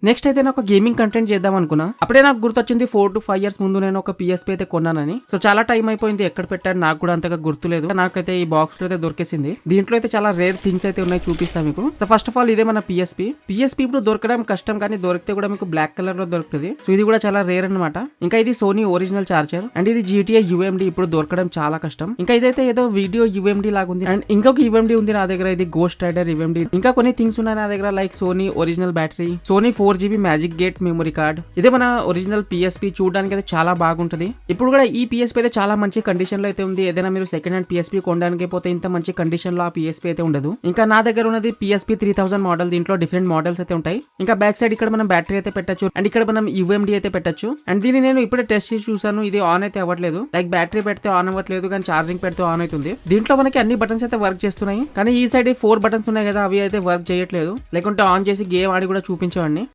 Next అయితే నేను ఒక గేమింగ్ కంటెంట్ చేద్దాం అనుకున్నా. అప్పుడే నాకు గుర్తొచ్చింది 4 to 5 years ముందు నేను ఒక PSP అయితే కొన్నానని. సో చాలా టైం అయిపోయింది, ఎక్కడ పెట్టాను నాకు కూడా అంతగా గుర్తులేదు. నాకైతే ఈ బాక్స్ లో అయితే దొరికేసింది. దీంట్లో అయితే చాలా రేర్ థింగ్స్ అయితే ఉన్నాయి, చూపిస్తాను మీకు. సో ఫస్ట్ ఆఫ్ ఆల్ ఇదే మన PSP ఇప్పుడు దొరకడం కష్టం, కానీ దొరికితే కూడా మీకు బ్లాక్ కలర్ లో దొరుకుతుంది. సో ఇది కూడా చాలా రేర్ అనమాట. ఇంకా ఇది సోనీ ఒరిజినల్ చార్జర్ అండ్ ఇది GTA UMD ఇప్పుడు దొరకడం చాలా కష్టం. ఇంకా ఇదైతే ఏదో వీడియో UMD లాగా ఉంది అండ్ ఇంకొక UMD ఉంది నా దగ్గర, ఇది గోస్ట్ రైడర్ UMD. ఇంకా కొన్ని థింగ్స్ ఉన్నాయి నా దగ్గర, like Sony original battery, Sony 4GB magic gate memory card. ఇదే మన ఒరిజినల్ PSP, చూడడానికి అయితే చాలా బాగుంటది. ఇప్పుడు కూడా ఈ PSP అయితే చాలా మంచి కండిషన్ లో అయితే ఉంది. ఏదైనా మీరు సెకండ్ హ్యాండ్ PSP కొనడానికి పోతే ఇంత మంచి కండిషన్ లో ఆ PSP అయితే ఉండదు. ఇంకా నా దగ్గర ఉన్నది PSP 3000 మోడల్. దీంట్లో డిఫరెంట్ మోడల్స్ అయితే ఉంటాయి. ఇంకా బ్యాక్ సైడ్ ఇక్కడ మనం బ్యాటరీ అయితే పెట్టచ్చు అండ్ ఇక్కడ మనం UMD అయితే పెట్టచ్చు. అండ్ దీన్ని నేను ఇప్పుడే టెస్ట్ చేసి చూసాను, ఇది ఆన్ అయితే అవ్వట్లేదు. లైక్ బ్యాటరీ పెడితే ఆన్ అవ్వట్లేదు, కానీ ఛార్జింగ్ పెడితే ఆన్ అవుతుంది. దీంట్లో మనకి అన్ని బటన్స్ అయితే వర్క్ చేస్తున్నాయి, కానీ ఈ సైడ్ 4 బటన్స్ ఉన్నాయి కదా, అవి అయితే వర్క్ చేయట్లేదు. లేకుంటే ఆన్ చేసి గేమ్ ఆడి కూడా చూపించేవాడిని.